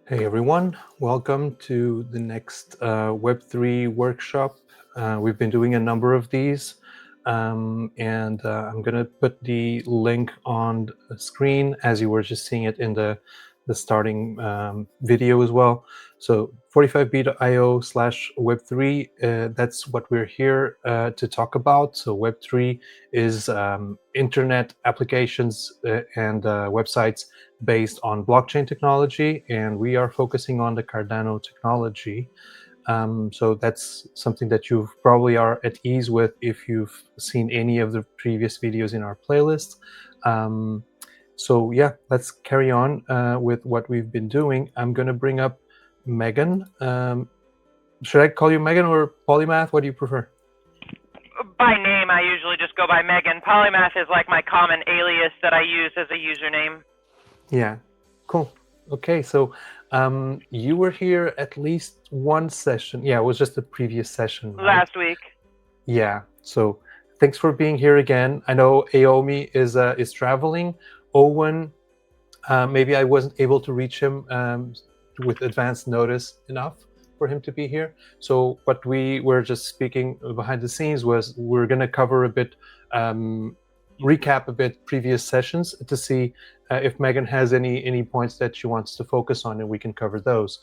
Hey everyone, welcome to the next Web3 workshop. We've been doing a number of these, and I'm going to put the link on the screen as you were just seeing it in the starting video as well. So 45b.io/Web3, that's what we're here to talk about. So Web3 is internet applications and websites based on blockchain technology, and we are focusing on the Cardano technology. So that's something that you probably are at ease with if you've seen any of the previous videos in our playlist. So yeah, let's carry on with what we've been doing. I'm going to bring up Megan. Should I call you Megan or Polymath? What do you prefer? By name, I usually just go by Megan. Polymath is like my common alias that I use as a username. Yeah, cool. Okay, so you were here at least one session. Yeah, it was just the previous session, right? Last week. Yeah, so thanks for being here again. I know Aomi is traveling. Owen, maybe I wasn't able to reach him with advance notice enough for him to be here. So what we were just speaking behind the scenes was we're going to cover a bit, recap a bit previous sessions to see if Megan has any points that she wants to focus on, and we can cover those.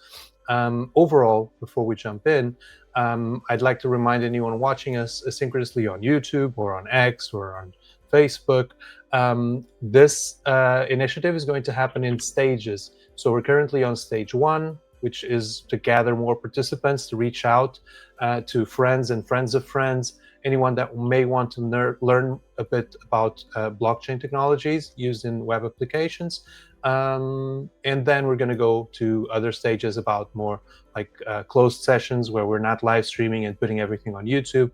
Overall, before we jump in, I'd like to remind anyone watching us asynchronously on YouTube or on X or on Facebook, this initiative is going to happen in stages. So we're currently on stage 1, which is to gather more participants, to reach out to friends and friends of friends, anyone that may want to learn a bit about blockchain technologies used in web applications. And then we're going to go to other stages about more like closed sessions where we're not live streaming and putting everything on YouTube.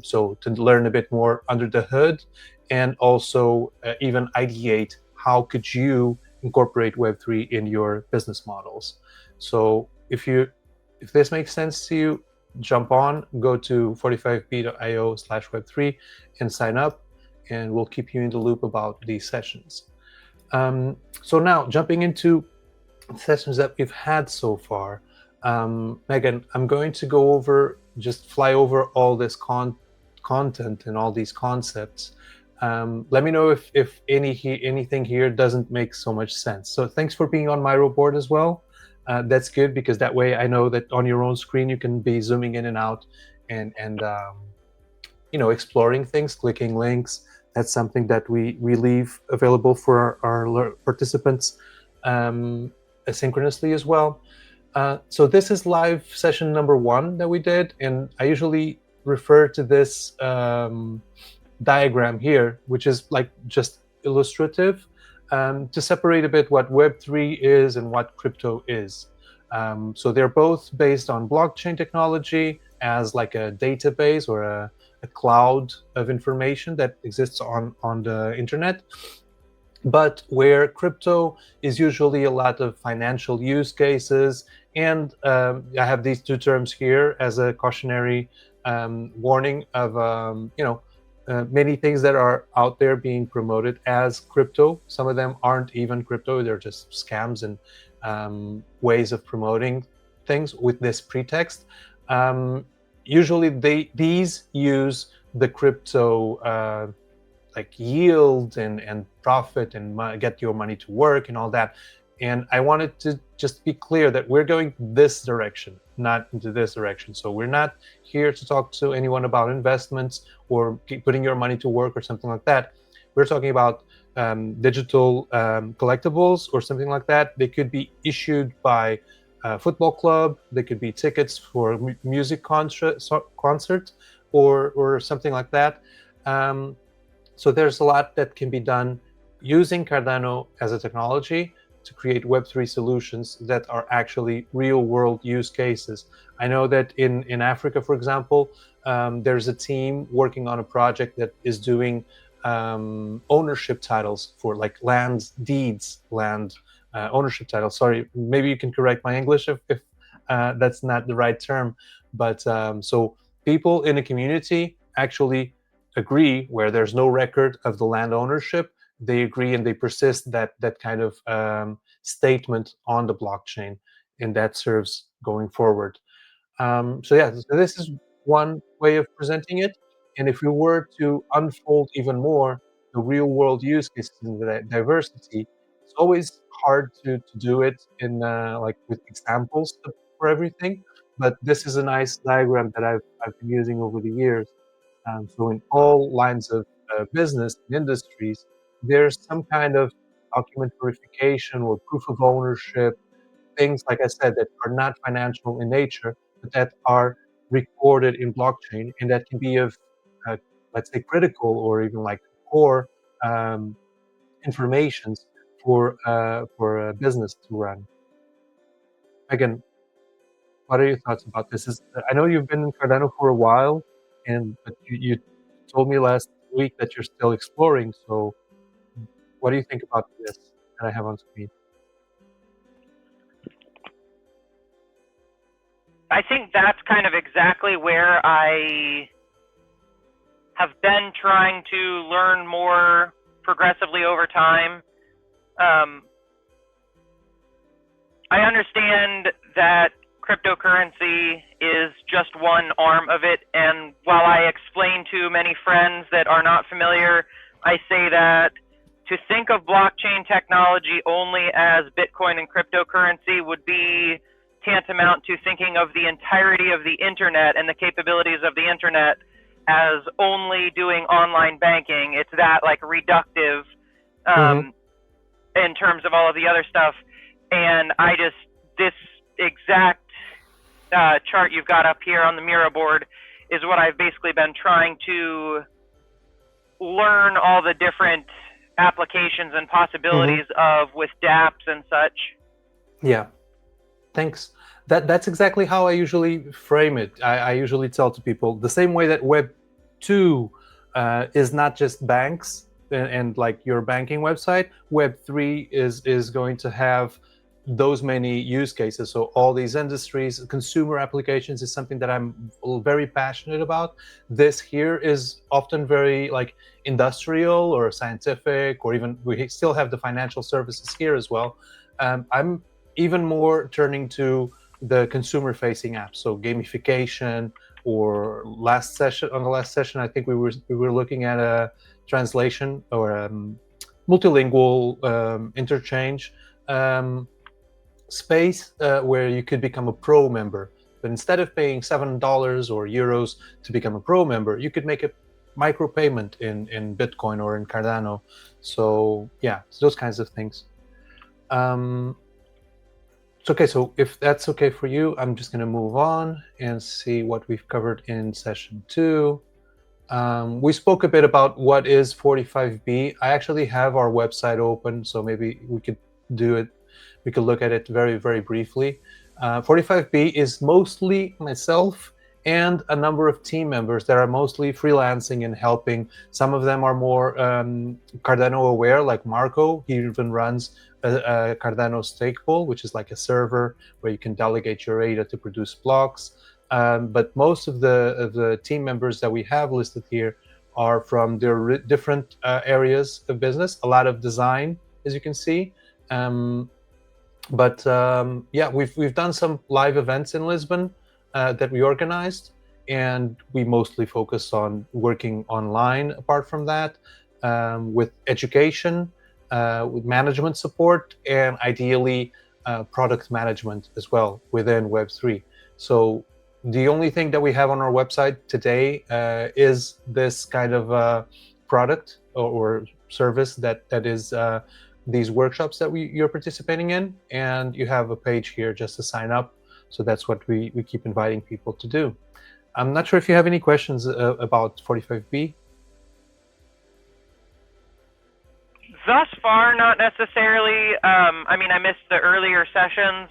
So to learn a bit more under the hood, and also even ideate how could you incorporate Web3 in your business models. So if this makes sense to you, jump on, go to 45b.io/Web3 and sign up, and we'll keep you in the loop about these sessions. So now jumping into sessions that we've had so far, Megan, I'm going to fly over all this content and all these concepts. Let me know if anything here doesn't make so much sense. So thanks for being on my board as well. That's good, because that way I know that on your own screen you can be zooming in and out and exploring things, clicking links. That's something that we leave available for our participants asynchronously as well. So this is live session number 1 that we did, and I usually refer to this diagram here, which is like just illustrative, to separate a bit what Web3 is and what crypto is. So they're both based on blockchain technology as like a database or a cloud of information that exists on the internet. But where crypto is usually a lot of financial use cases, and I have these two terms here as a cautionary warning of many things that are out there being promoted as crypto. Some of them aren't even crypto; they're just scams and ways of promoting things with this pretext. Usually, these use the crypto like yield and profit and get your money to work and all that. And I wanted to just be clear that we're going this direction, not into this direction. So we're not here to talk to anyone about investments or putting your money to work or something like that. We're talking about digital collectibles or something like that. They could be issued by a football club. They could be tickets for a music concert or something like that. So there's a lot that can be done using Cardano as a technology to create Web3 solutions that are actually real-world use cases. I know that in Africa, for example, there's a team working on a project that is doing ownership titles for like land deeds, land ownership titles. Sorry, maybe you can correct my English if that's not the right term. But so people in a community actually agree, where there's no record of the land ownership, they agree and they persist that kind of statement on the blockchain, and that serves going forward. So this is one way of presenting it. And if we were to unfold even more the real world use cases and the diversity, it's always hard to do it in like with examples for everything. But this is a nice diagram that I've been using over the years. So in all lines of business and industries, there's some kind of document verification or proof of ownership, things, like I said, that are not financial in nature, but that are recorded in blockchain, and that can be of, uh, let's say, critical or even like core um, informations for a business to run. Again, what are your thoughts about this? I know you've been in Cardano for a while, and but you told me last week that you're still exploring. So, what do you think about this that I have on screen? I think that's kind of exactly where I have been trying to learn more progressively over time. I understand that cryptocurrency is just one arm of it, and while I explain to many friends that are not familiar, I say that to think of blockchain technology only as Bitcoin and cryptocurrency would be tantamount to thinking of the entirety of the internet and the capabilities of the internet as only doing online banking. It's that like reductive in terms of all of the other stuff. And this exact chart you've got up here on the Miro board is what I've basically been trying to learn all the different applications and possibilities of with dApps and such. Yeah. Thanks. That's exactly how I usually frame it. I usually tell to people the same way that Web 2 is not just banks and like your banking website. Web 3 is going to have those many use cases. So all these industries, consumer applications is something that I'm very passionate about. This here is often very like industrial or scientific, or even we still have the financial services here as well. I'm even more turning to the consumer-facing apps, so gamification. Or on the last session, I think we were looking at a translation or multilingual interchange space where you could become a pro member. But instead of paying $7 or euros to become a pro member, you could make a micro payment in Bitcoin or in Cardano. So yeah, those kinds of things. Okay, so if that's okay for you, I'm just going to move on and see what we've covered in session 2. We spoke a bit about what is 45B. I actually have our website open, so maybe we could do it. We could look at it very, very briefly. 45B is mostly myself and a number of team members that are mostly freelancing and helping. Some of them are more Cardano aware, like Marco. He even runs a Cardano stake pool, which is like a server where you can delegate your ADA to produce blocks. But most of the team members that we have listed here are from their different areas of business. A lot of design, as you can see. Yeah, we've done some live events in Lisbon that we organized, and we mostly focus on working online. Apart from that, with education, with management support, and ideally product management as well within Web3. So the only thing that we have on our website today is this kind of product or service that is these workshops that you're participating in, and you have a page here just to sign up. So that's what we keep inviting people to do. I'm not sure if you have any questions about 45B. Thus far, not necessarily. I mean, I missed the earlier sessions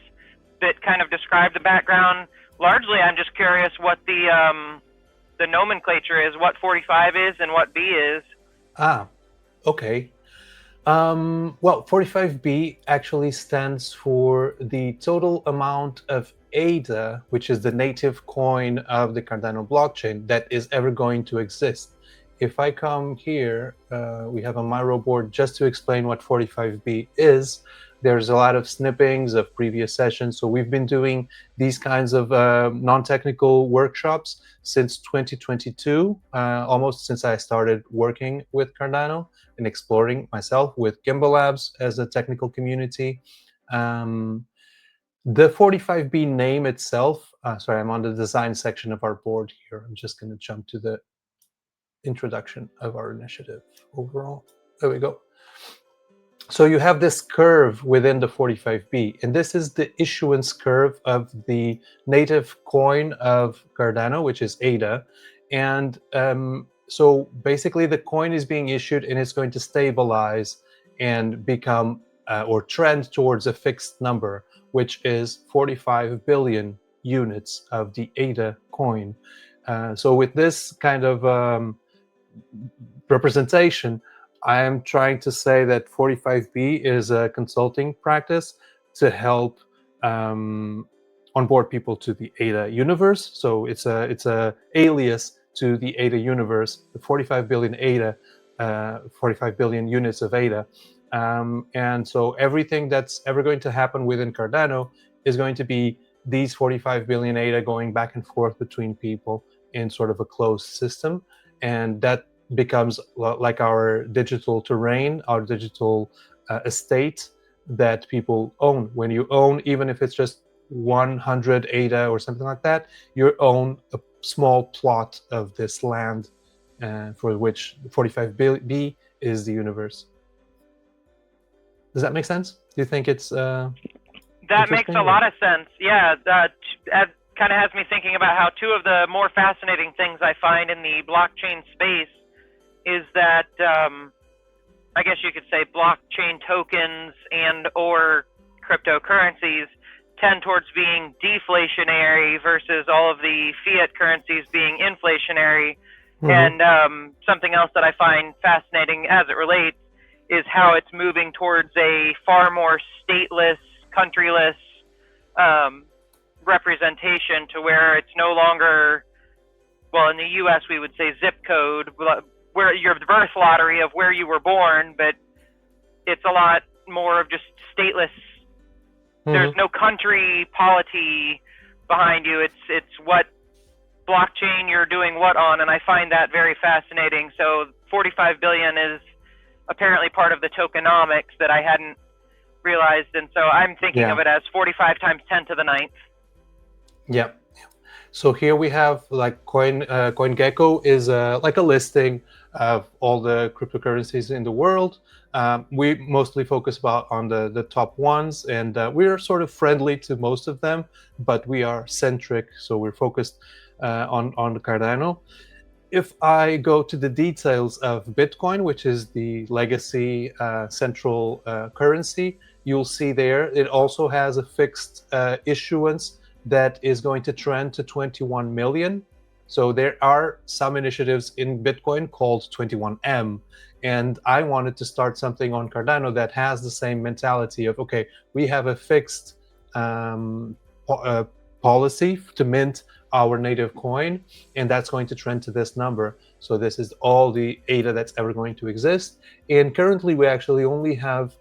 that kind of described the background. Largely, I'm just curious what the nomenclature is, what 45 is and what B is. Ah, okay. Well, 45B actually stands for the total amount of ADA, which is the native coin of the Cardano blockchain, that is ever going to exist. If I come here, we have a Miro board just to explain what 45B is. There's a lot of snippings of previous sessions. So we've been doing these kinds of non-technical workshops since 2022, almost since I started working with Cardano and exploring myself with Gimbal Labs as a technical community. The 45B name itself, sorry, I'm on the design section of our board here. I'm just going to jump to the introduction of our initiative overall. There we go. So you have this curve within the 45B, and this is the issuance curve of the native coin of Cardano, which is ADA. And so basically the coin is being issued and it's going to stabilize and become or trend towards a fixed number, which is 45 billion units of the ADA coin. So with this kind of representation, I am trying to say that 45B is a consulting practice to help onboard people to the ADA universe. So it's a alias to the ADA universe, the 45 billion ADA, 45 billion units of ADA. And so everything that's ever going to happen within Cardano is going to be these 45 billion ADA going back and forth between people in sort of a closed system. And that becomes like our digital terrain, our digital estate that people own. When you own, even if it's just 100 ADA or something like that, you own a small plot of this land for which 45B is the universe. Does that make sense? Do you think it's that makes a lot of sense. Yeah, that kind of has me thinking about how two of the more fascinating things I find in the blockchain space is that I guess you could say blockchain tokens and or cryptocurrencies tend towards being deflationary versus all of the fiat currencies being inflationary. And something else that I find fascinating as it relates is how it's moving towards a far more stateless, countryless representation, to where it's no longer, well, in the US we would say zip code, where your birth lottery of where you were born, but it's a lot more of just stateless. There's no country polity behind you. It's what blockchain you're doing what on, and I find that very fascinating. So 45 billion is apparently part of the tokenomics that I hadn't realized, and so I'm thinking of it as 45 times 10 to the 9th. Yeah. So here we have like CoinGecko is like a listing of all the cryptocurrencies in the world. We mostly focus on the top ones, and we're sort of friendly to most of them, but we are centric, so we're focused on the Cardano. If I go to the details of Bitcoin, which is the legacy central currency, you'll see there it also has a fixed issuance that is going to trend to 21 million. So there are some initiatives in Bitcoin called 21M. And I wanted to start something on Cardano that has the same mentality of, okay, we have a fixed policy to mint our native coin, and that's going to trend to this number. So this is all the ADA that's ever going to exist. And currently we actually only have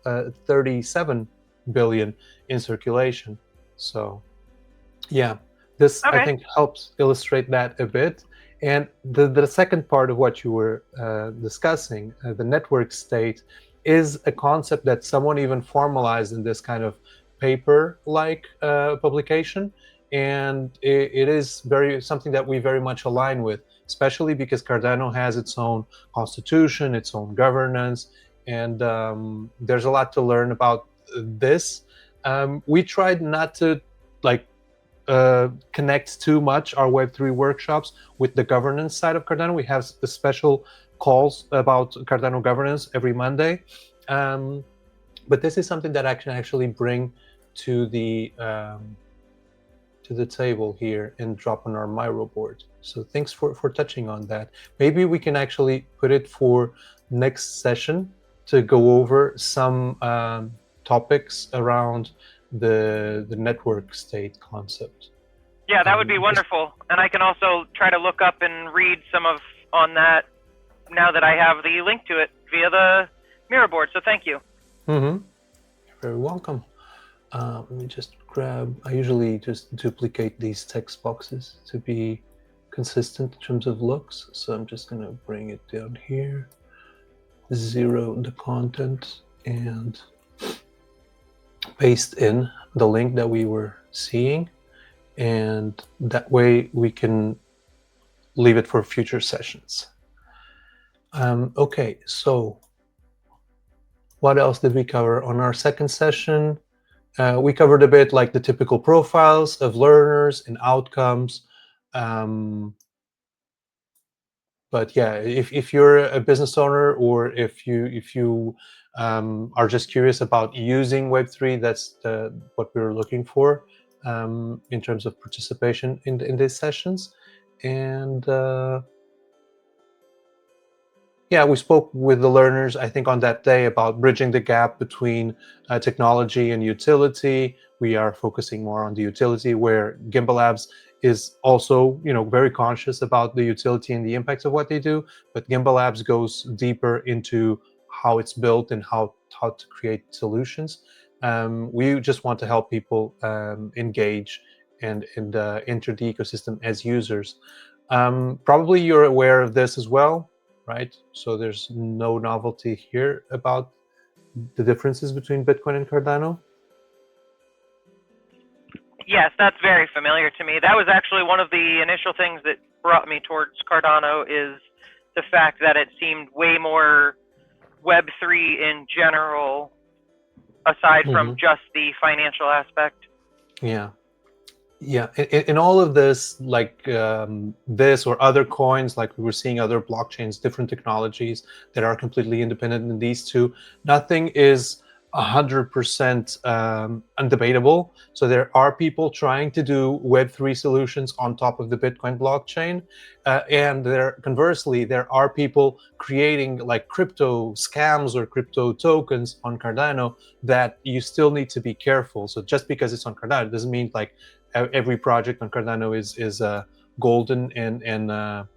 37 billion in circulation. So yeah, this I think helps illustrate that a bit. And the second part of what you were discussing, the network state, is a concept that someone even formalized in this kind of paper-like publication. And it is something that we very much align with, especially because Cardano has its own constitution, its own governance, and there's a lot to learn about this. We tried not to connect too much our Web3 workshops with the governance side of Cardano. We have special calls about Cardano governance every Monday, but this is something that I can actually bring to the table here and drop on our Miro board. So thanks for touching on that. Maybe we can actually put it for next session to go over some topics around the network state concept. Yeah, that would be wonderful. And I can also try to look up and read some on that now that I have the link to it via the Miro board. So thank you. very welcome. Let me just grab, I usually just duplicate these text boxes to be consistent in terms of looks. So I'm just going to bring it down here, zero the content, and paste in the link that we were seeing. And that way we can leave it for future sessions. Okay, so what else did we cover on our second session? We covered a bit like the typical profiles of learners and outcomes. But yeah, if you're a business owner, or if you are just curious about using Web3, that's what we're looking for in terms of participation in these sessions. And yeah, we spoke with the learners, I think, on that day about bridging the gap between technology and utility. We are focusing more on the utility, where Gimbal Labs is also, very conscious about the utility and the impacts of what they do. But Gimbal Labs goes deeper into how it's built and how to create solutions. We just want to help people engage and enter the ecosystem as users. Probably you're aware of this as well, right? So there's no novelty here about the differences between Bitcoin and Cardano. Yes, that's very familiar to me. That was actually one of the initial things that brought me towards Cardano, is the fact that it seemed way more Web3 in general, aside from just the financial aspect. Yeah. In all of this, like this or other coins, like we were seeing other blockchains, different technologies that are completely independent in these two, nothing is 100% undebatable. So there are people trying to do Web3 solutions on top of the Bitcoin blockchain, and conversely, there are people creating like crypto scams or crypto tokens on Cardano that you still need to be careful. So just because it's on Cardano doesn't mean like every project on Cardano is golden and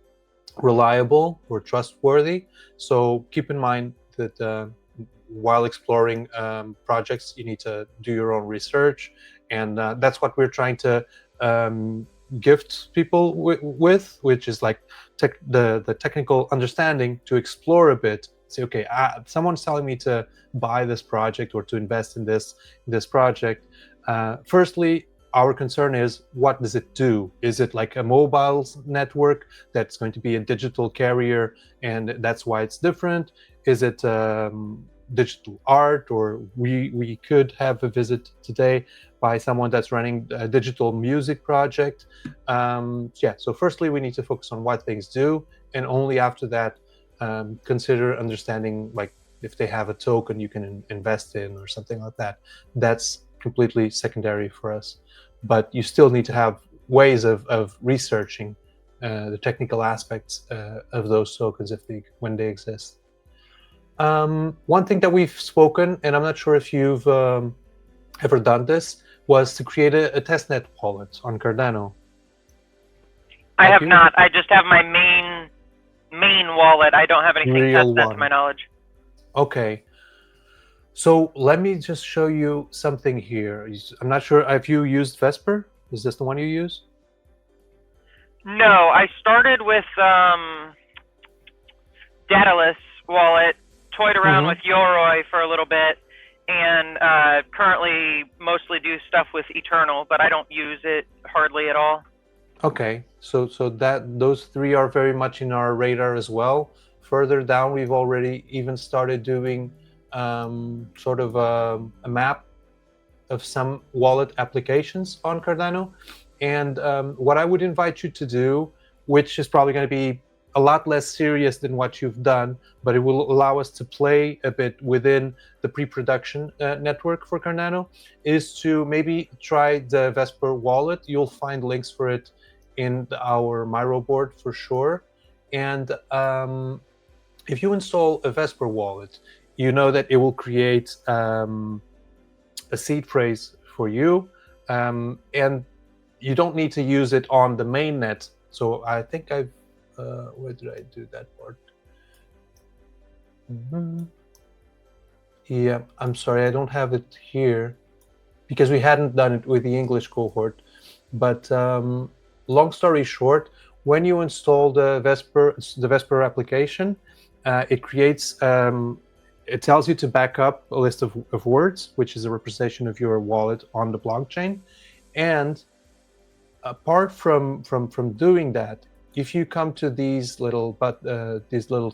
reliable or trustworthy. So keep in mind that while exploring projects, you need to do your own research, and that's what we're trying to gift people with, which is like the technical understanding to explore a bit. Say, okay, someone's telling me to buy this project or to invest in this project. Firstly, our concern is, what does it do? Is it like a mobile network that's going to be a digital carrier, and that's why it's different? Is it digital art, or we could have a visit today by someone that's running a digital music project? Yeah, so firstly, we need to focus on what things do, and only after that consider understanding, like if they have a token you can invest in or something like that. That's completely secondary for us. But you still need to have ways of researching the technical aspects of those tokens when they exist. One thing that we've spoken, and I'm not sure if you've ever done this, was to create a testnet wallet on Cardano. I have not. I just have my main wallet. I don't have anything testnet to my knowledge. Okay. So let me just show you something here. I'm not sure if you used Vesper. Is this the one you use? No, I started with Daedalus wallet, toyed around with Yoroi for a little bit, and currently mostly do stuff with Eternal, but I don't use it hardly at all. Okay, so those three are very much in our radar as well. Further down, we've already even started doing sort of a map of some wallet applications on Cardano. And what I would invite you to do, which is probably going to be a lot less serious than what you've done, but it will allow us to play a bit within the pre-production network for Cardano, is to maybe try the Vesper wallet. You'll find links for it in our Miro board for sure. And if you install a Vesper wallet, you know that it will create a seed phrase for you, and you don't need to use it on the mainnet. So I think I've where did I do that part? Yeah, I'm sorry, I don't have it here because we hadn't done it with the English cohort. But long story short, when you install the Vesper application, it creates, it tells you to back up a list of words, which is a representation of your wallet on the blockchain. And apart from doing that, if you come to these little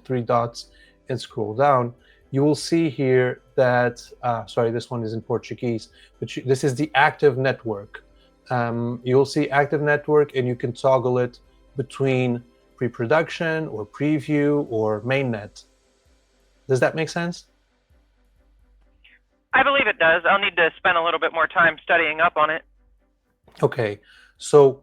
three dots and scroll down, you will see here that sorry, this one is in Portuguese, but this is the active network. You'll see active network, and you can toggle it between pre-production or preview or mainnet. Does that make sense? I believe it does. I'll need to spend a little bit more time studying up on it. Okay, so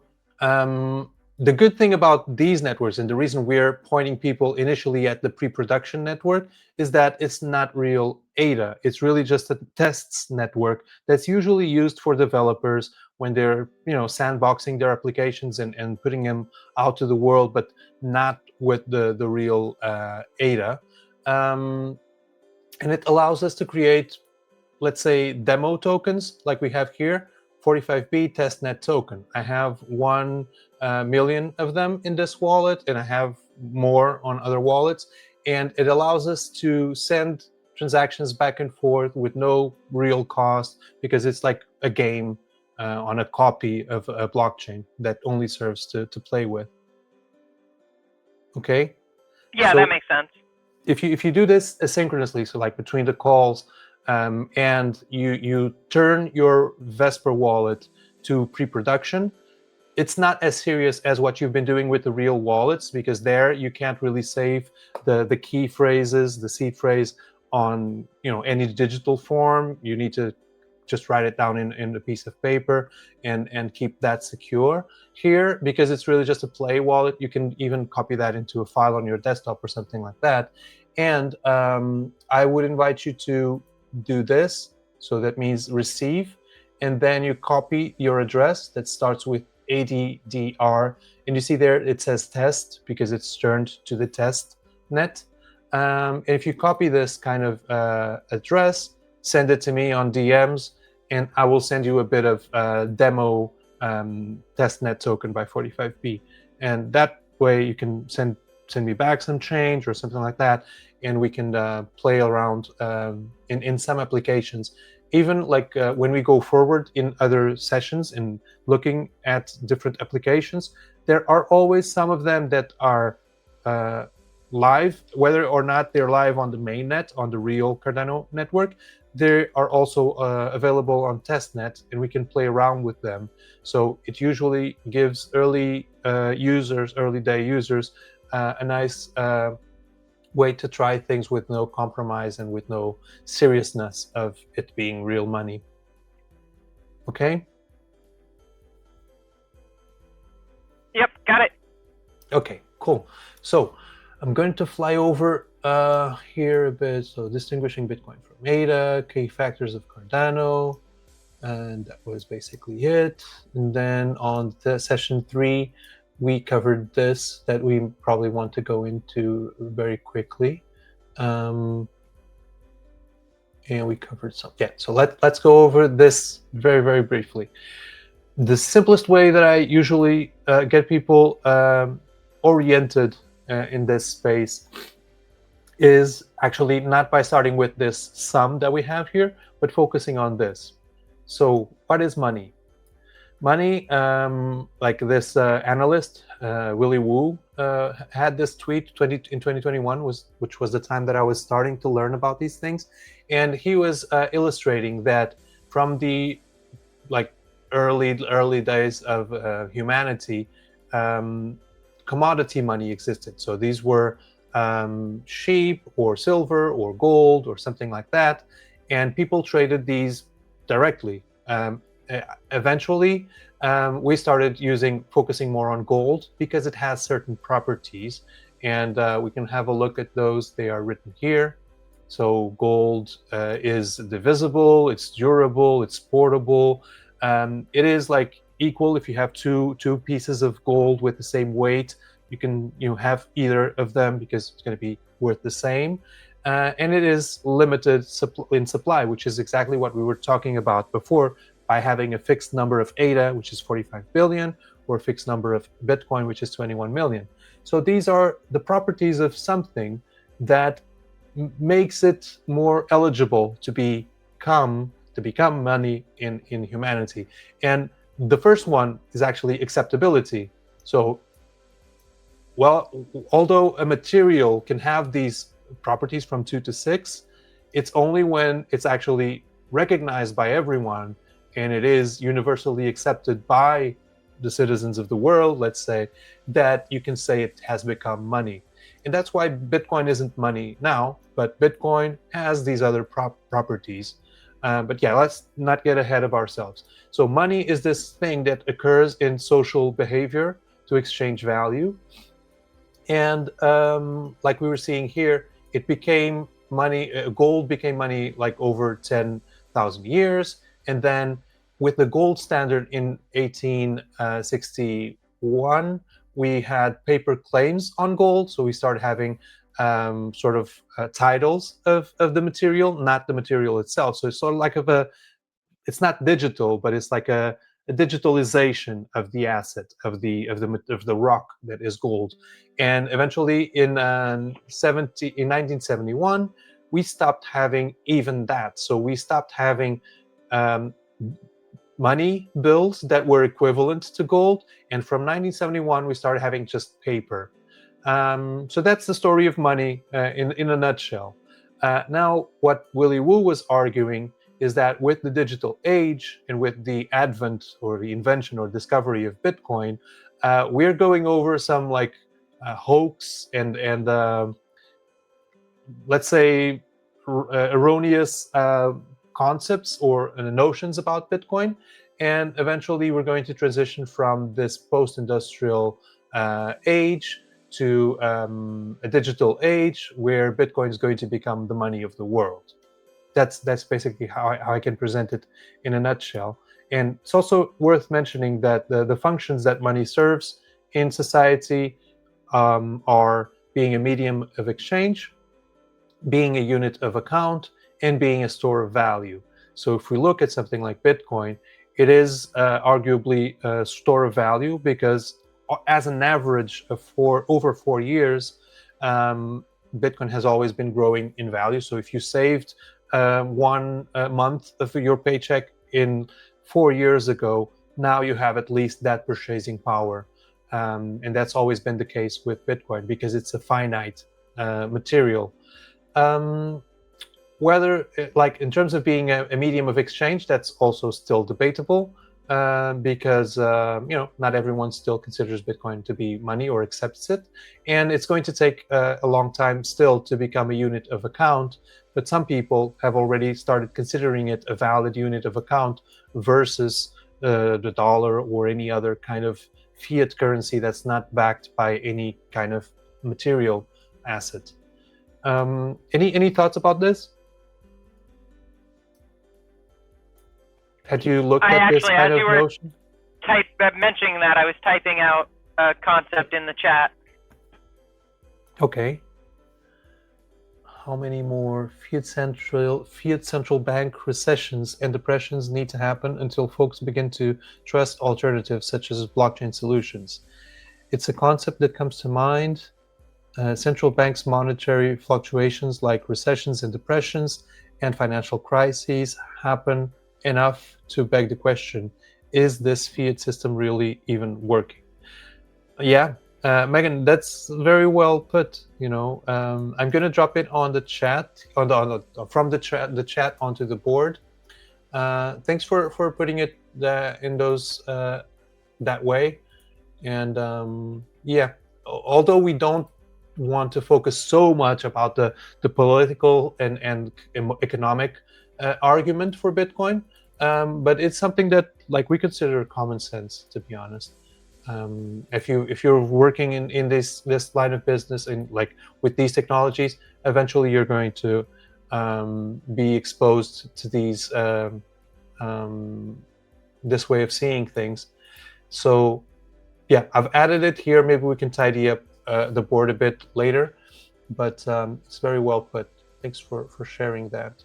the good thing about these networks, and the reason we're pointing people initially at the pre-production network, is that it's not real ADA. It's really just a tests network that's usually used for developers when they're sandboxing their applications and putting them out to the world, but not with the real ADA. And it allows us to create, let's say, demo tokens like we have here. 45B testnet token. I have 1 million of them in this wallet, and I have more on other wallets. And it allows us to send transactions back and forth with no real cost, because it's like a game on a copy of a blockchain that only serves to play with. Okay? Yeah, so that makes sense. if you do this asynchronously, so like between the calls, and you turn your Vesper wallet to pre-production, it's not as serious as what you've been doing with the real wallets, because there you can't really save the key phrases, the seed phrase on any digital form. You need to just write it down in a piece of paper and keep that secure. Here, because it's really just a play wallet, you can even copy that into a file on your desktop or something like that. And I would invite you to do this. So that means receive, and then you copy your address that starts with ADDR, and you see there it says test because it's turned to the test net. And if you copy this kind of address, send it to me on DMs, and I will send you a bit of demo testnet token by 45B, and that way you can send me back some change or something like that, and we can play around in some applications. Even like when we go forward in other sessions and looking at different applications, there are always some of them that are live, whether or not they're live on the mainnet, on the real Cardano network. They are also available on testnet, and we can play around with them. So it usually gives early day users, a nice way to try things with no compromise and with no seriousness of it being real money. Okay? Yep, got it. Okay, cool. So I'm going to fly over here a bit. So distinguishing Bitcoin from ADA, key factors of Cardano, and that was basically it. And then on the session 3, we covered this that we probably want to go into very quickly. And we covered some. Yeah, so let's go over this very, very briefly. The simplest way that I usually get people oriented in this space is actually not by starting with this sum that we have here, but focusing on this. So what is money? Money, like this analyst, Willy Woo, had this tweet in 2021, which was the time that I was starting to learn about these things. And he was illustrating that from the early days of humanity, commodity money existed. So these were sheep or silver or gold or something like that. And people traded these directly. Eventually, we started focusing more on gold because it has certain properties, and we can have a look at those. They are written here. So gold is divisible, it's durable, it's portable. It is like equal. If you have two pieces of gold with the same weight, you can have either of them because it's going to be worth the same. and it is limited in supply, which is exactly what we were talking about before, by having a fixed number of ADA, which is 45 billion, or a fixed number of Bitcoin, which is 21 million. So these are the properties of something that makes it more eligible to become money in humanity. And the first one is actually acceptability. So, well, although a material can have these properties from 2 to 6, it's only when it's actually recognized by everyone and it is universally accepted by the citizens of the world, let's say, that you can say it has become money. And that's why Bitcoin isn't money now, but Bitcoin has these other properties. But yeah, let's not get ahead of ourselves. So money is this thing that occurs in social behavior to exchange value. And like we were seeing here, it became money, gold became money like over 10,000 years. And then with the gold standard in 1861, we had paper claims on gold. So we started having sort of titles of the material, not the material itself. So it's sort of like it's not digital, but it's like a digitalization of the asset of the rock that is gold. And eventually in 1971, we stopped having even that. So we stopped having money bills that were equivalent to gold, and from 1971 we started having just paper. So that's the story of money in a nutshell. Now, what Willy Woo was arguing is that with the digital age and with the advent or the invention or discovery of Bitcoin, we're going over some like hoax and let's say erroneous concepts or notions about Bitcoin. And eventually we're going to transition from this post-industrial age to a digital age where Bitcoin is going to become the money of the world. That's basically how I can present it in a nutshell. And it's also worth mentioning that the functions that money serves in society are being a medium of exchange, being a unit of account, and being a store of value. So if we look at something like Bitcoin, it is arguably a store of value because as an average of over 4 years, Bitcoin has always been growing in value. So if you saved 1 month of your paycheck in 4 years ago, now you have at least that purchasing power. And that's always been the case with Bitcoin because it's a finite material. Whether, like, in terms of being a medium of exchange, that's also still debatable because not everyone still considers Bitcoin to be money or accepts it, and it's going to take a long time still to become a unit of account. But some people have already started considering it a valid unit of account versus the dollar or any other kind of fiat currency that's not backed by any kind of material asset. Any thoughts about this? Had you looked at this kind of notion? Mentioning that, I was typing out a concept in the chat. Okay. How many more fiat central bank recessions and depressions need to happen until folks begin to trust alternatives such as blockchain solutions? It's a concept that comes to mind. Central banks' monetary fluctuations like recessions and depressions and financial crises happen enough to beg the question, is this fiat system really even working? Yeah, Megan, that's very well put. I'm going to drop it on the chat, from the chat onto the board. Thanks for putting it in those that way. And yeah, although we don't want to focus so much about the political and economic argument for Bitcoin, but it's something that we consider common sense, to be honest. If you're working in this line of business and with these technologies, eventually you're going to be exposed to these this way of seeing things. So yeah, I've added it here. Maybe we can tidy up the board a bit later, but it's very well put. Thanks for sharing that.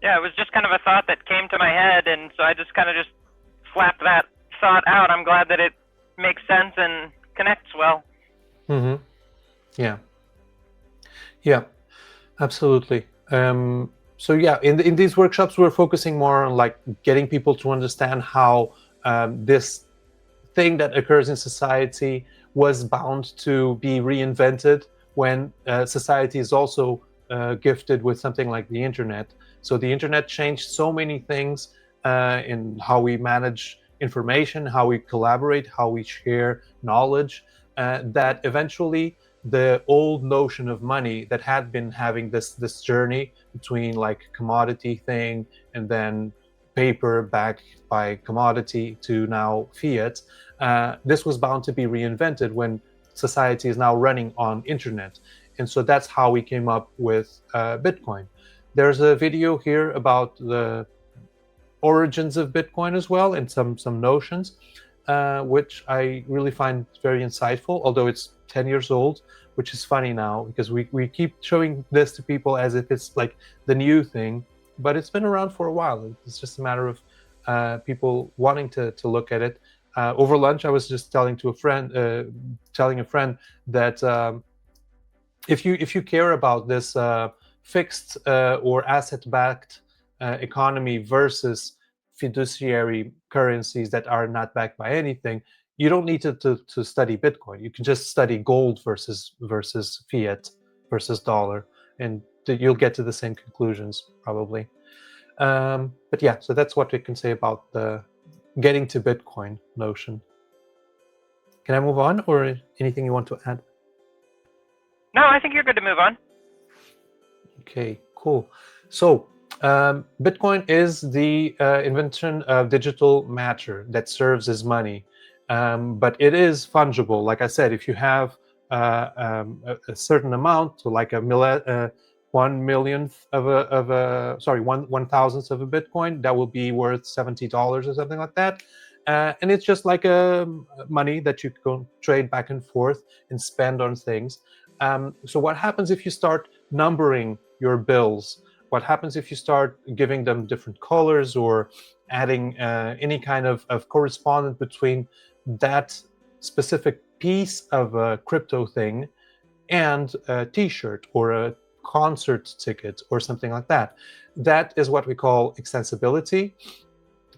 Yeah, it was just kind of a thought that came to my head, and so I just kind of just slapped that thought out. I'm glad that it makes sense and connects well. Mm-hmm. Yeah, absolutely. So yeah, in these workshops, we're focusing more on like getting people to understand how this thing that occurs in society was bound to be reinvented when society is also gifted with something like the internet. So the internet changed so many things in how we manage information, how we collaborate, how we share knowledge, that eventually the old notion of money that had been having this journey between like commodity thing and then paper backed by commodity to now fiat, this was bound to be reinvented when society is now running on internet. And so that's how we came up with Bitcoin. There's a video here about the origins of Bitcoin as well, and some notions, which I really find very insightful, although it's 10 years old, which is funny now because we keep showing this to people as if it's like the new thing, but it's been around for a while. It's just a matter of people wanting to look at it. Over lunch, I was just telling a friend that if you care about this fixed or asset-backed economy versus fiduciary currencies that are not backed by anything, you don't need to study Bitcoin. You can just study gold versus fiat versus dollar, and you'll get to the same conclusions probably. But yeah, so that's what we can say about the getting to Bitcoin notion. Can I move on, or anything you want to add? No, I think you're good to move on. Okay, cool. So Bitcoin is the invention of digital matter that serves as money, but it is fungible. Like I said, if you have a certain amount, so like 1/1,000th of a sorry, 1/1000th of a Bitcoin, that will be worth $70 or something like that. And it's just like money that you can trade back and forth and spend on things. So what happens if you start numbering your bills? What happens if you start giving them different colors or adding any kind of correspondence between that specific piece of a crypto thing and a t-shirt or a concert ticket or something like that? That is what we call extensibility,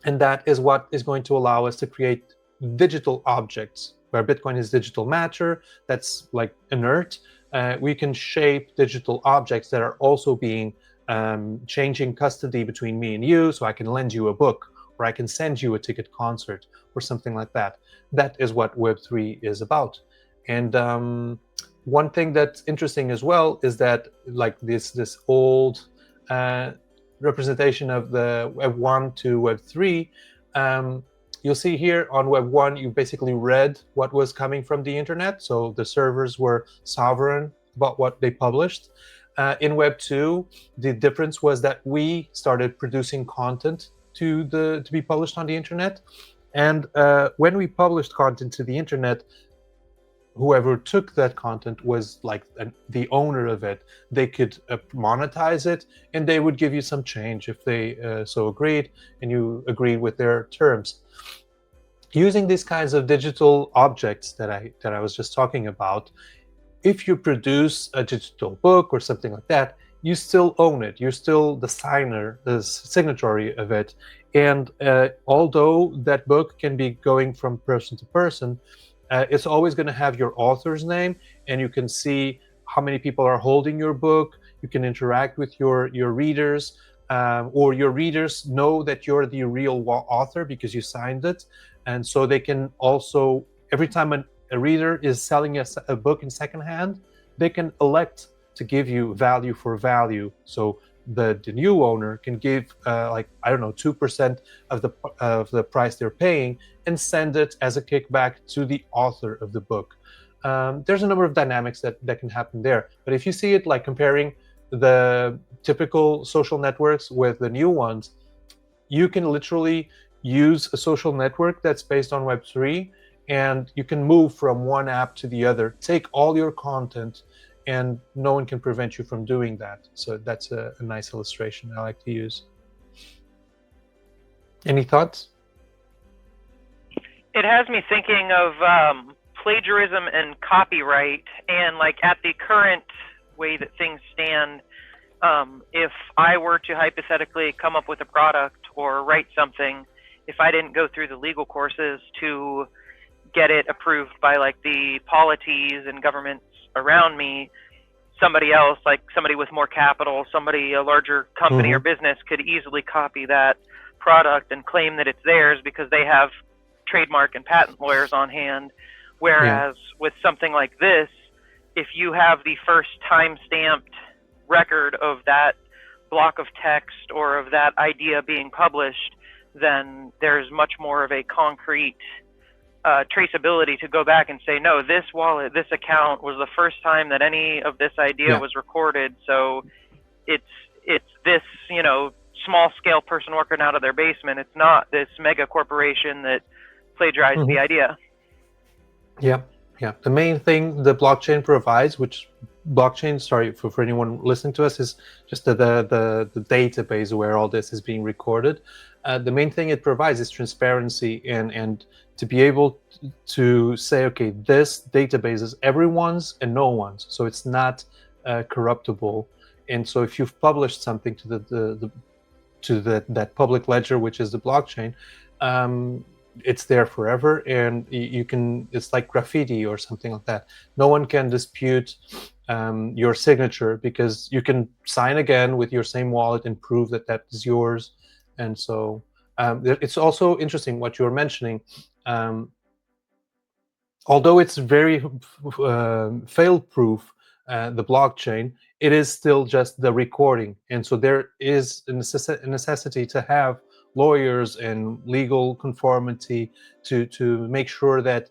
and that is what is going to allow us to create digital objects. Where Bitcoin is digital matter that's like inert, we can shape digital objects that are also being changing custody between me and you. So I can lend you a book, or I can send you a ticket concert, or something like that. That is what Web3 is about. And one thing that's interesting as well is that like this old representation of the Web 1 to Web 3, you'll see here on Web 1, you basically read what was coming from the internet. So the servers were sovereign about what they published. In Web 2, the difference was that we started producing content to be published on the internet. And when we published content to the internet, whoever took that content was like the owner of it. They could monetize it, and they would give you some change if they so agreed, and you agreed with their terms. Using these kinds of digital objects that I was just talking about, if you produce a digital book or something like that, you still own it. You're still the signer, the signatory of it. And although that book can be going from person to person, it's always going to have your author's name, and you can see how many people are holding your book. You can interact with your readers, or your readers know that you're the real author because you signed it. And so they can also, every time a reader is selling a book in secondhand, they can elect to give you value for value. So the new owner can give like, I don't know, 2% of the price they're paying and send it as a kickback to the author of the book. There's a number of dynamics that can happen there. But if you see it like comparing the typical social networks with the new ones, you can literally use a social network that's based on Web3, and you can move from one app to the other, take all your content and no one can prevent you from doing that. So that's a nice illustration I like to use. Any thoughts? It has me thinking of plagiarism and copyright, and like at the current way that things stand, if I were to hypothetically come up with a product or write something, if I didn't go through the legal courses to get it approved by like the polities and governments around me, somebody else, like somebody with more capital, a larger company or business could easily copy that product and claim that it's theirs because they have trademark and patent lawyers on hand. Whereas with something like this, if you have the first time-stamped record of that block of text or of that idea being published, then there's much more of a concrete traceability to go back and say, no, this wallet, this account was the first time that any of this idea was recorded. So it's this, you know, small scale person working out of their basement. It's not this mega corporation that plagiarized the idea. Yeah. The main thing the blockchain provides, which blockchain, sorry for anyone listening to us, is just the database where all this is being recorded. The main thing it provides is transparency and to be able to say, okay, this database is everyone's and no one's, so it's not corruptible. And so if you've published something to that public ledger, which is the blockchain, it's there forever, and you can, it's like graffiti or something like that. No one can dispute your signature because you can sign again with your same wallet and prove that that is yours. And so it's also interesting what you were mentioning. Although it's very fail-proof, the blockchain, it is still just the recording. And so there is a necessity to have lawyers and legal conformity to make sure that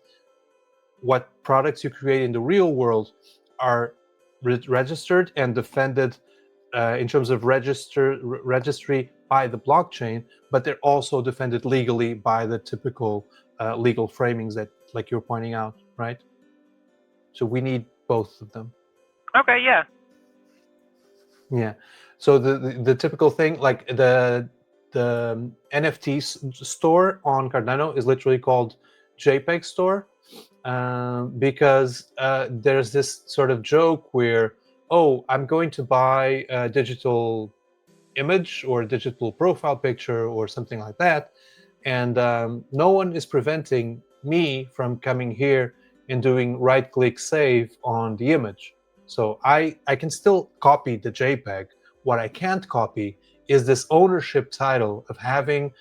what products you create in the real world are registered and defended in terms of registry by the blockchain, but they're also defended legally by the typical legal framings that, like you're pointing out, right? So we need both of them. Okay, yeah. Yeah. So the typical thing, like the NFT store on Cardano is literally called JPEG store, because there's this sort of joke where, oh, I'm going to buy a digital image or a digital profile picture or something like that, and no one is preventing me from coming here and doing right-click save on the image. So I can still copy the JPEG. What I can't copy is this ownership title of having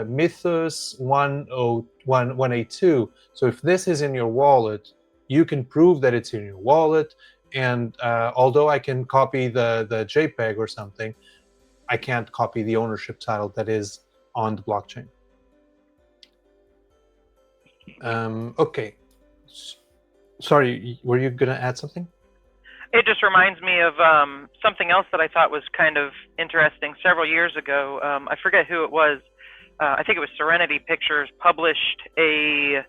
Mythos 10182. So if this is in your wallet, you can prove that it's in your wallet. And although I can copy the JPEG or something, I can't copy the ownership title that is on the blockchain. Okay. Sorry, were you going to add something? It just reminds me of something else that I thought was kind of interesting. Several years ago, I forget who it was. I think it was Serenity Pictures published a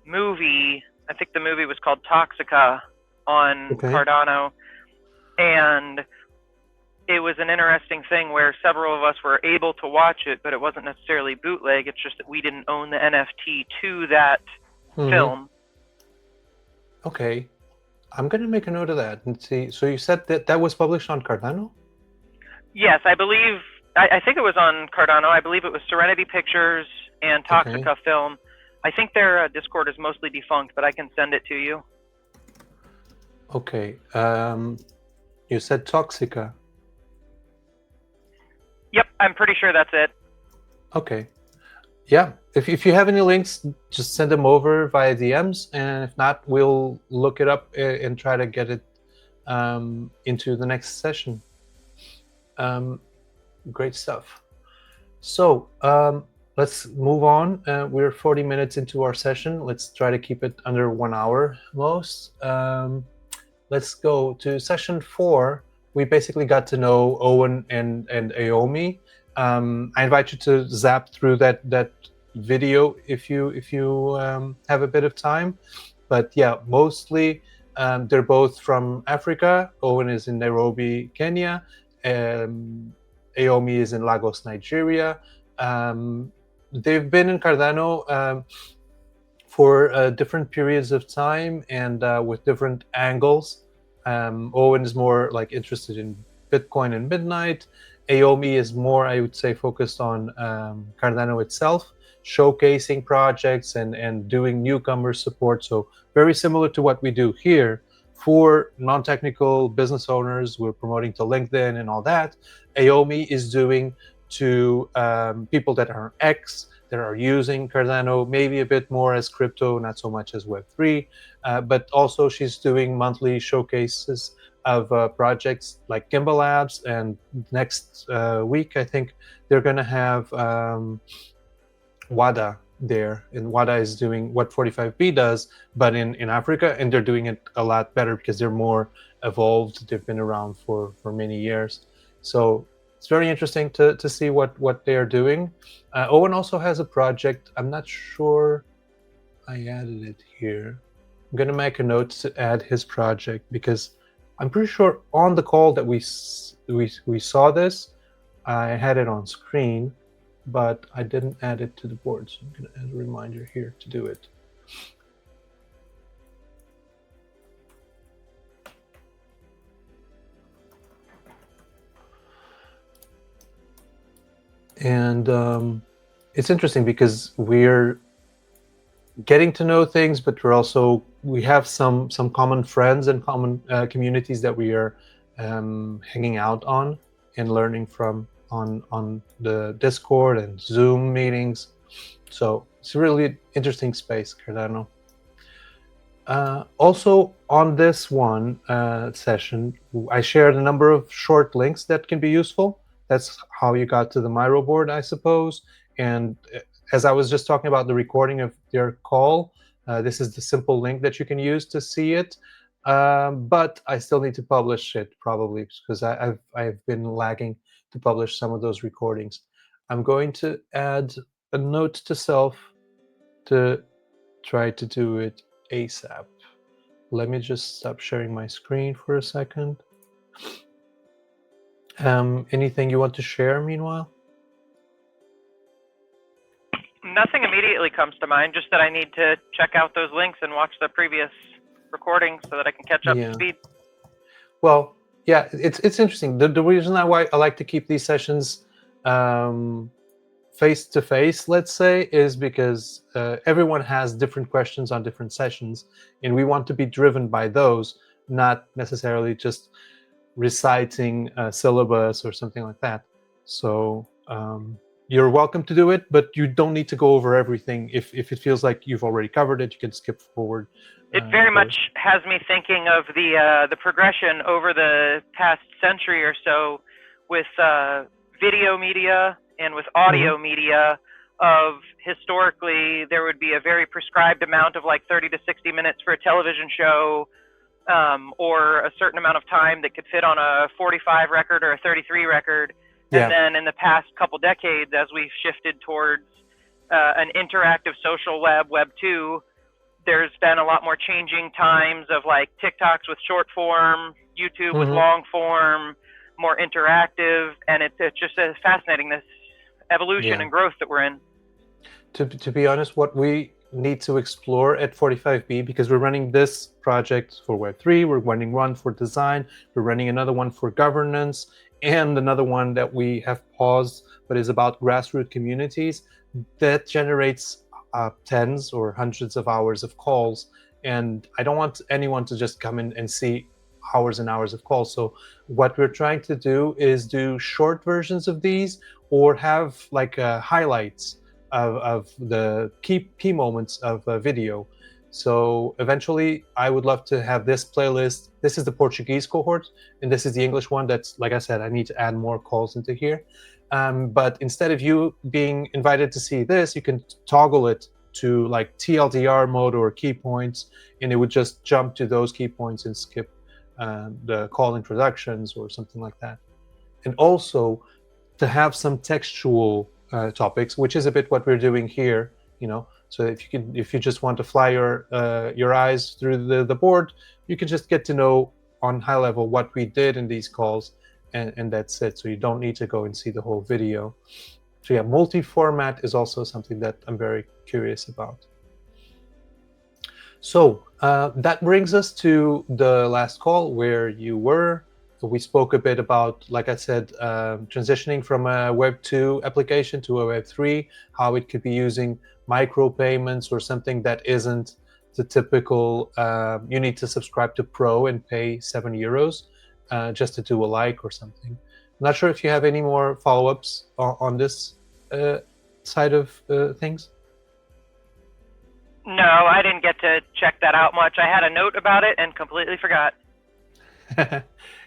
movie. I think the movie was called Toxica on Cardano. And it was an interesting thing where several of us were able to watch it, but it wasn't necessarily bootleg. It's just that we didn't own the NFT to that film. Okay. I'm going to make a note of that and see. So you said that was published on Cardano? Yes, I believe, I think it was on Cardano. I believe it was Serenity Pictures and Toxica Film. I think their Discord is mostly defunct, but I can send it to you. Okay. You said Toxica. Yep, I'm pretty sure that's it. Okay. Yeah, if you have any links, just send them over via DMs, and if not, we'll look it up and try to get it into the next session. Great stuff. So let's move on. We're 40 minutes into our session. Let's try to keep it under 1 hour most. Let's go to session 4. We basically got to know Owen and Aomi. I invite you to zap through that video if you have a bit of time. But yeah, mostly They're both from Africa. Owen is in Nairobi, Kenya. Aomi is in Lagos, Nigeria. They've been in Cardano for different periods of time and with different angles. Owen is more like interested in Bitcoin and Midnight. Aomi is more, I would say, focused on Cardano itself, showcasing projects and doing newcomer support. So very similar to what we do here. For non-technical business owners, we're promoting to LinkedIn and all that. Aomi is doing to people that are X, that are using Cardano, maybe a bit more as crypto, not so much as Web3, but also she's doing monthly showcases of projects like Gimbal Labs, and next week, I think they're going to have WADA there, and WADA is doing what 45B does, but in Africa, and they're doing it a lot better because they're more evolved. They've been around for many years. So it's very interesting to see what they are doing. Owen also has a project. I'm not sure I added it here. I'm going to make a note to add his project because I'm pretty sure on the call that we saw this, I had it on screen, but I didn't add it to the board. So I'm going to add a reminder here to do it. And it's interesting because we're getting to know things, but we have some common friends and common communities that we are hanging out on and learning from on the Discord and Zoom meetings. So it's a really interesting space, Cardano. Also on this one session, I shared a number of short links that can be useful. That's how you got to the Miro board, I suppose. And as I was just talking about the recording of their call, this is the simple link that you can use to see it. But I still need to publish it probably because I've been lagging to publish some of those recordings. I'm going to add a note to self to try to do it ASAP. Let me just stop sharing my screen for a second. Anything you want to share meanwhile? Nothing immediately comes to mind, just that I need to check out those links and watch the previous recording so that I can catch up to speed. Well, yeah, it's interesting. The reason why I like to keep these sessions face to face, let's say, is because everyone has different questions on different sessions, and we want to be driven by those, not necessarily just reciting a syllabus or something like that. So you're welcome to do it, but you don't need to go over everything. If it feels like you've already covered it, you can skip forward. It very much has me thinking of the progression over the past century or so with video media and with audio media. Of historically, there would be a very prescribed amount of like 30 to 60 minutes for a television show, or a certain amount of time that could fit on a 45 record or a 33 record. And then in the past couple decades, as we've shifted towards an interactive social web, Web 2, there's been a lot more changing times of like TikToks with short form, YouTube with long form, more interactive. And it's just fascinating, this evolution and growth that we're in. To be honest, what we need to explore at 45B, because we're running this project for Web3, we're running one for design, we're running another one for governance, and another one that we have paused, but is about grassroots communities that generates tens or hundreds of hours of calls. And I don't want anyone to just come in and see hours and hours of calls. So what we're trying to do is do short versions of these, or have like highlights of the key moments of a video. So eventually I would love to have this playlist. This is the Portuguese cohort, and this is the English one. That's, like I said, I need to add more calls into here. But instead of you being invited to see this, you can toggle it to like TLDR mode or key points, and it would just jump to those key points and skip the call introductions or something like that. And also to have some textual topics, which is a bit what we're doing here, you know. So if you just want to fly your eyes through the board, you can just get to know on high level what we did in these calls, and that's it. So you don't need to go and see the whole video. So yeah, multi-format is also something that I'm very curious about. So that brings us to the last call where you were. We spoke a bit about, like I said, transitioning from a Web2 application to a Web3, how it could be using micropayments or something that isn't the typical, you need to subscribe to Pro and pay €7 just to do a like or something. I'm not sure if you have any more follow-ups on this side of things. No, I didn't get to check that out much. I had a note about it and completely forgot.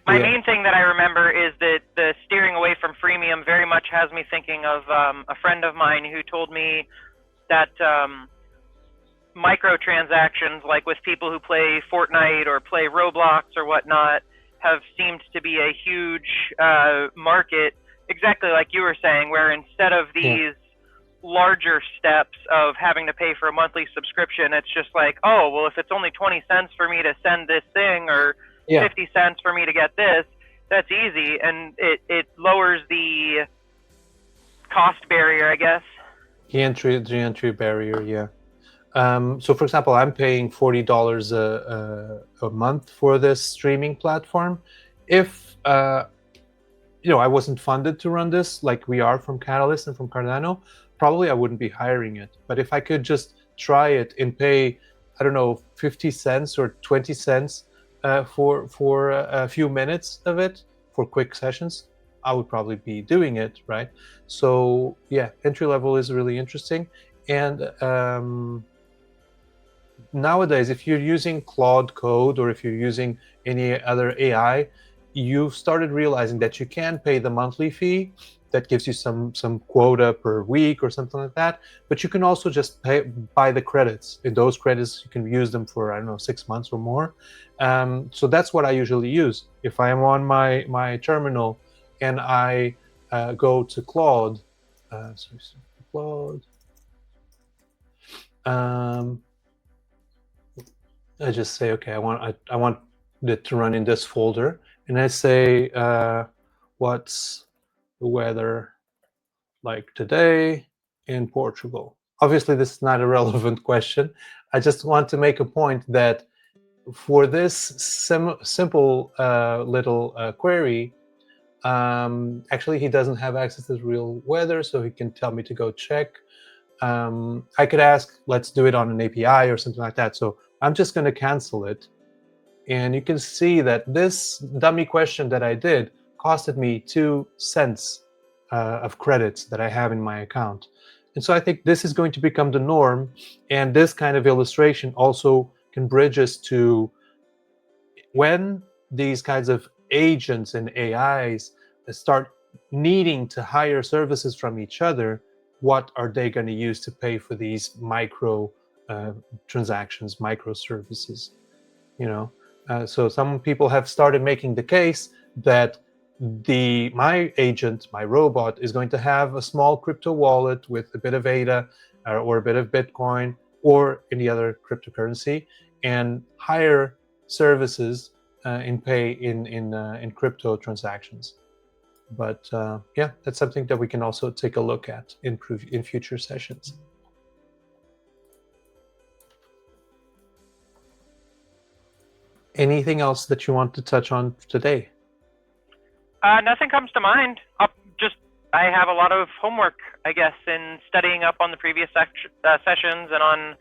My main thing that I remember is that the steering away from freemium very much has me thinking of a friend of mine who told me that microtransactions, like with people who play Fortnite or play Roblox or whatnot, have seemed to be a huge market, exactly like you were saying, where instead of these larger steps of having to pay for a monthly subscription, it's just like, oh, well, if it's only 20 cents for me to send this thing or 50 cents for me to get this, that's easy, and it lowers the cost barrier, I guess. The entry barrier, yeah. So for example, I'm paying $40 a month for this streaming platform. If I wasn't funded to run this like we are from Catalyst and from Cardano, probably I wouldn't be hiring it. But if I could just try it and pay, I don't know, 50 cents or 20 cents for a few minutes of it for quick sessions, I would probably be doing it, right? So yeah, entry level is really interesting. And nowadays, if you're using Claude Code or if you're using any other AI, you've started realizing that you can pay the monthly fee that gives you some quota per week or something like that, but you can also just buy the credits. And those credits, you can use them for, I don't know, 6 months or more. So that's what I usually use. If I am on my terminal and I go to Claude, I just say, okay, I want it to run in this folder, and I say, what's the weather like today in Portugal? Obviously, this is not a relevant question. I just want to make a point that for this simple little query, actually, he doesn't have access to the real weather, so he can tell me to go check. I could ask, let's do it on an API or something like that. So I'm just going to cancel it. And you can see that this dummy question that I did costed me 2 cents of credits that I have in my account. And so I think this is going to become the norm. And this kind of illustration also can bridge us to when these kinds of agents and AIs start needing to hire services from each other, what are they going to use to pay for these micro transactions, microservices? So some people have started making the case that my agent, my robot, is going to have a small crypto wallet with a bit of ADA or a bit of Bitcoin or any other cryptocurrency, and hire services and pay in crypto transactions. But yeah, that's something that we can also take a look at in future sessions. Anything else that you want to touch on today? Nothing comes to mind. I have a lot of homework, I guess, in studying up on the previous sessions and on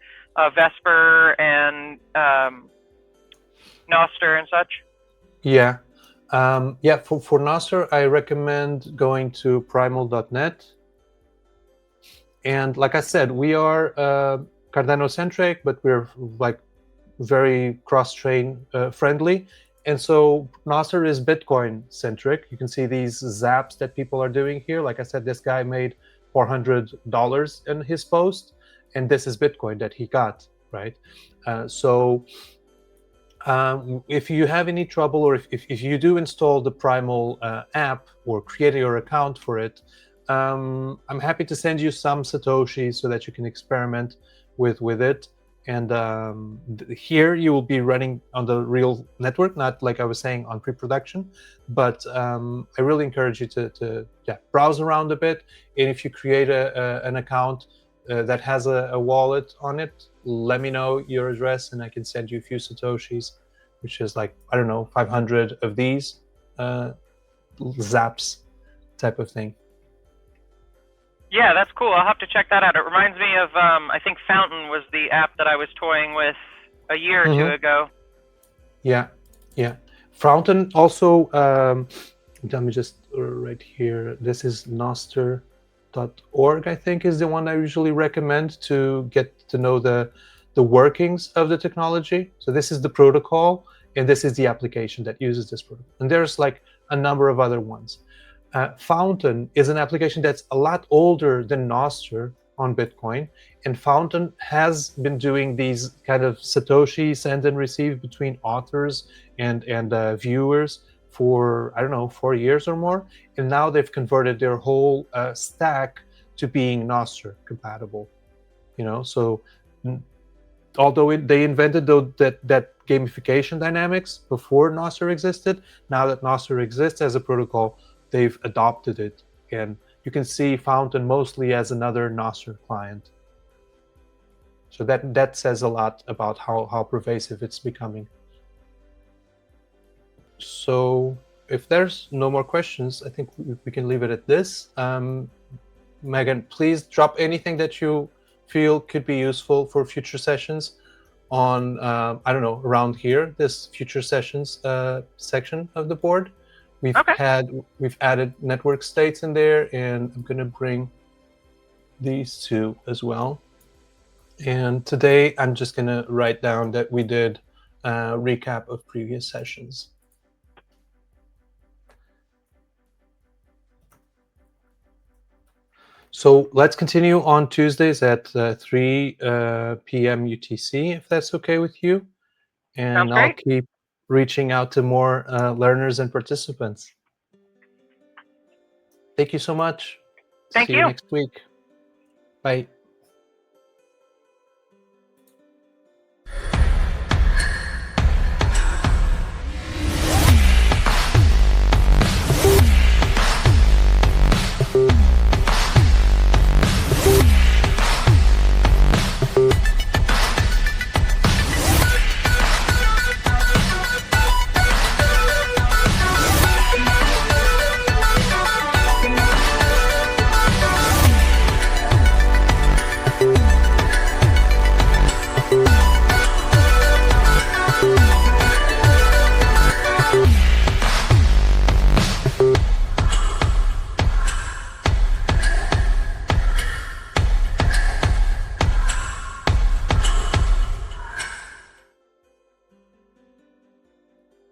Vesper and Nostr and such. Yeah. For Nostr, I recommend going to primal.net. And like I said, we are Cardano-centric, but we're like very cross-chain friendly. And so Nostr is Bitcoin-centric. You can see these zaps that people are doing here. Like I said, this guy made $400 in his post, and this is Bitcoin that he got, right? If you have any trouble, or if you do install the Primal app or create your account for it, I'm happy to send you some Satoshi so that you can experiment. with it. And here you will be running on the real network, not like I was saying on pre-production. But I really encourage you to browse around a bit. And if you create an account that has a wallet on it, let me know your address and I can send you a few Satoshis, which is like, I don't know, 500 of these zaps type of thing. Yeah, that's cool. I'll have to check that out. It reminds me of, I think Fountain was the app that I was toying with a year or two ago. Yeah. Fountain also, let me just right here. This is Nostr.org, I think, is the one I usually recommend to get to know the workings of the technology. So this is the protocol, and this is the application that uses this protocol. And there's like a number of other ones. Fountain is an application that's a lot older than Nostr on Bitcoin, and Fountain has been doing these kind of Satoshi send and receive between authors and viewers for, I don't know, 4 years or more, and now they've converted their whole stack to being Nostr compatible. So although they invented that gamification dynamics before Nostr existed, now that Nostr exists as a protocol, they've adopted it, and you can see Fountain mostly as another Nostr client. So that says a lot about how pervasive it's becoming. So if there's no more questions, I think we can leave it at this. Megan, please drop anything that you feel could be useful for future sessions on, I don't know, around here, this future sessions section of the board. We've added network states in there, and I'm going to bring these two as well. And today I'm just going to write down that we did a recap of previous sessions. So let's continue on Tuesdays at 3 p.m. UTC, if that's okay with you. And I'll keep reaching out to more learners and participants. Thank you so much. Thank you. See you next week. Bye.